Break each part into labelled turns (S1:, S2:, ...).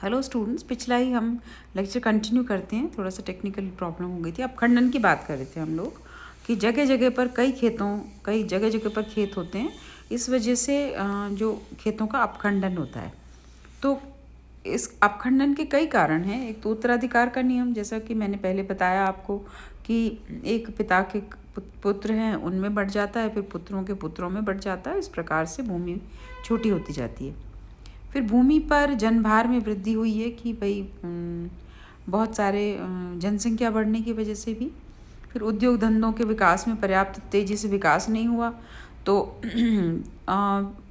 S1: Hello students, पिछला ही हम lecture continue करते हैं। थोड़ा सा टेक्निकल प्रॉब्लम हो गई थी। अब खंडन की बात कर रहे थे हम लोग कि जगह जगह पर कई जगह जगह पर खेत होते हैं। इस वजह से जो खेतों का अपखंडन होता है। तो इस अपखंडन के कई कारण हैं। एक तो उत्तराधिकार का नियम, जैसा कि मैंने पहले बताया आपको कि एक पिता के पुत्र हैं, उनमें बढ़ जाता है, फिर पुत्रों के पुत्रों में बढ़ जाता है। इस प्रकार से भूमि छोटी होती जाती है। फिर भूमि पर जनभार में वृद्धि हुई है कि भाई बहुत सारे जनसंख्या बढ़ने की वजह से भी। फिर उद्योग धंधों के विकास में पर्याप्त तेज़ी से विकास नहीं हुआ, तो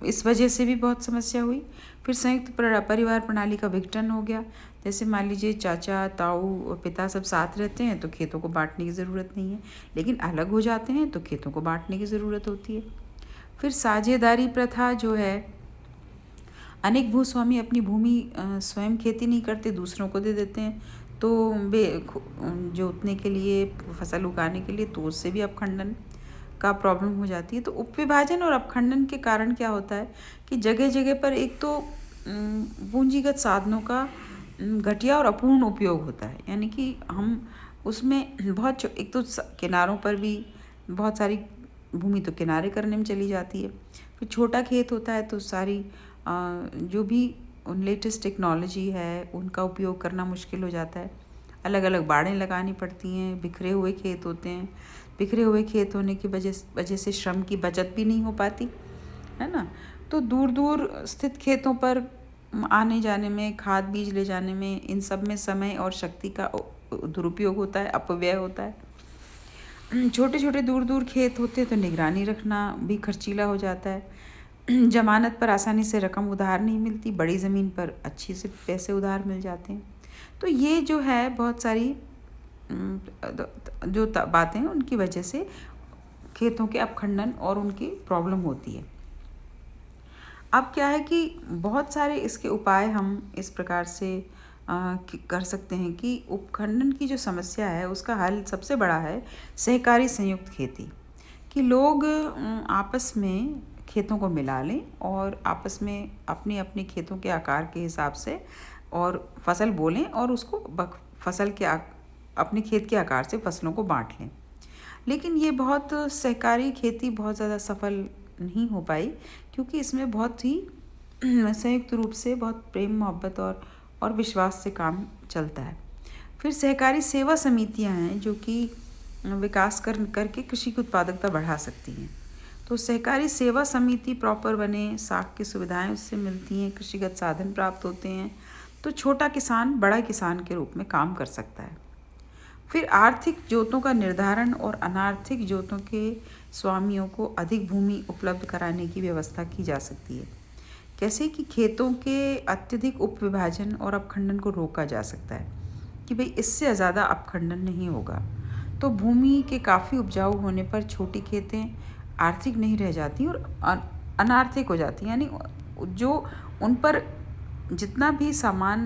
S1: इस वजह से भी बहुत समस्या हुई। फिर संयुक्त परिवार प्रणाली का विघटन हो गया। जैसे मान लीजिए चाचा, ताऊ और पिता सब साथ रहते हैं तो खेतों को बांटने की ज़रूरत नहीं है, लेकिन अलग हो जाते हैं तो खेतों को बांटने की ज़रूरत होती है। फिर साझेदारी प्रथा जो है, अनेक भूस्वामी अपनी भूमि स्वयं खेती नहीं करते, दूसरों को दे देते हैं, तो जोतने के लिए, फसल उगाने के लिए, तो उससे भी अपखंडन का प्रॉब्लम हो जाती है। तो उपविभाजन और अपखंडन के कारण क्या होता है कि जगह जगह पर एक तो पूंजीगत साधनों का घटिया और अपूर्ण उपयोग होता है। यानी कि हम उसमें बहुत एक तो किनारों पर भी बहुत सारी भूमि तो किनारे करने में चली जाती है। फिर छोटा खेत होता है तो सारी जो भी लेटेस्ट टेक्नोलॉजी है उनका उपयोग करना मुश्किल हो जाता है। अलग अलग बाड़ें लगानी पड़ती हैं। बिखरे हुए खेत होते हैं। बिखरे हुए खेत होने की वजह से श्रम की बचत भी नहीं हो पाती, है ना। तो दूर दूर स्थित खेतों पर आने जाने में, खाद बीज ले जाने में, इन सब में समय और शक्ति का दुरुपयोग होता है, अपव्यय होता है। छोटे छोटे दूर दूर खेत होते हैं तो निगरानी रखना भी खर्चीला हो जाता है। जमानत पर आसानी से रकम उधार नहीं मिलती, बड़ी ज़मीन पर अच्छी से पैसे उधार मिल जाते हैं। तो ये जो है बहुत सारी जो बातें हैं उनकी वजह से खेतों के अपखंडन और उनकी प्रॉब्लम होती है। अब क्या है कि बहुत सारे इसके उपाय हम इस प्रकार से कर सकते हैं कि उपखंडन की जो समस्या है उसका हल सबसे बड़ा है सहकारी संयुक्त खेती। कि लोग आपस में खेतों को मिला लें और आपस में अपने अपने खेतों के आकार के हिसाब से और फसल बोलें और उसको अपने खेत के आकार से फसलों को बांट लें। लेकिन ये बहुत सहकारी खेती बहुत ज़्यादा सफल नहीं हो पाई, क्योंकि इसमें बहुत ही संयुक्त रूप से बहुत प्रेम मोहब्बत और विश्वास से काम चलता है। फिर सहकारी सेवा समितियां हैं जो कि विकास करके कृषि की उत्पादकता बढ़ा सकती हैं। तो सहकारी सेवा समिति प्रॉपर बने, साख की सुविधाएं उससे मिलती हैं, कृषिगत साधन प्राप्त होते हैं, तो छोटा किसान बड़ा किसान के रूप में काम कर सकता है। फिर आर्थिक जोतों का निर्धारण और अनार्थिक जोतों के स्वामियों को अधिक भूमि उपलब्ध कराने की व्यवस्था की जा सकती है। कैसे कि खेतों के अत्यधिक उपविभाजन और अपखंडन को रोका जा सकता है कि भाई इससे ज़्यादा अपखंडन नहीं होगा। तो भूमि के काफ़ी उपजाऊ होने पर छोटी खेतें आर्थिक नहीं रह जाती और अनार्थिक हो जाती, यानी जो उन पर जितना भी सामान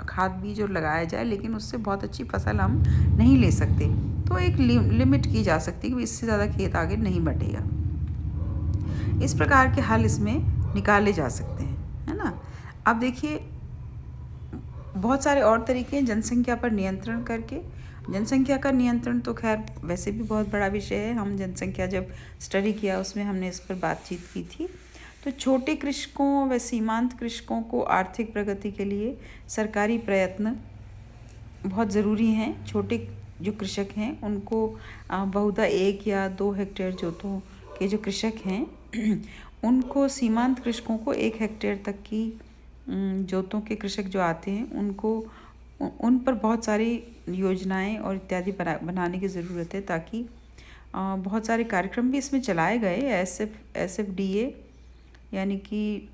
S1: खाद बीज और लगाया जाए लेकिन उससे बहुत अच्छी फसल हम नहीं ले सकते। तो एक लिमिट की जा सकती है कि इससे ज़्यादा खेत आगे नहीं बढ़ेगा। इस प्रकार के हल इसमें निकाले जा सकते हैं, है ना। अब देखिए बहुत सारे और तरीके हैं जनसंख्या पर नियंत्रण करके। जनसंख्या का नियंत्रण तो खैर वैसे भी बहुत बड़ा विषय है। हम जनसंख्या जब स्टडी किया उसमें हमने इस पर बातचीत की थी। तो छोटे कृषकों व सीमांत कृषकों को आर्थिक प्रगति के लिए सरकारी प्रयत्न बहुत ज़रूरी हैं। छोटे जो कृषक हैं उनको बहुधा 1 या 2 हेक्टेयर जोतों के जो कृषक हैं उनको, सीमांत कृषकों को 1 हेक्टेयर तक की जोतों के कृषक जो आते हैं उनको उन पर बहुत सारी योजनाएं और इत्यादि बनाने की ज़रूरत है, ताकि बहुत सारे कार्यक्रम भी इसमें चलाए गए। SFDA यानी कि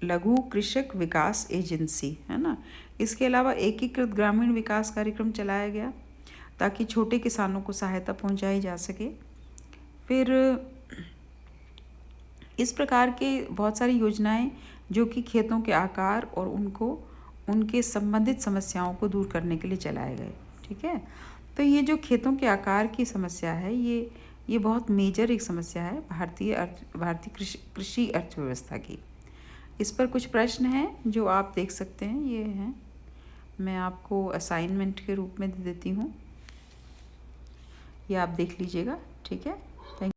S1: लघु कृषक विकास एजेंसी, है ना। इसके अलावा एकीकृत ग्रामीण विकास कार्यक्रम चलाया गया ताकि छोटे किसानों को सहायता पहुंचाई जा सके। फिर इस प्रकार के बहुत सारी योजनाएं जो कि खेतों के आकार और उनके संबंधित समस्याओं को दूर करने के लिए चलाए गए। ठीक है, तो ये जो खेतों के आकार की समस्या है ये बहुत मेजर एक समस्या है भारतीय कृषि अर्थव्यवस्था की। इस पर कुछ प्रश्न हैं जो आप देख सकते हैं, ये हैं। मैं आपको असाइनमेंट के रूप में दे देती हूँ, ये आप देख लीजिएगा, ठीक है।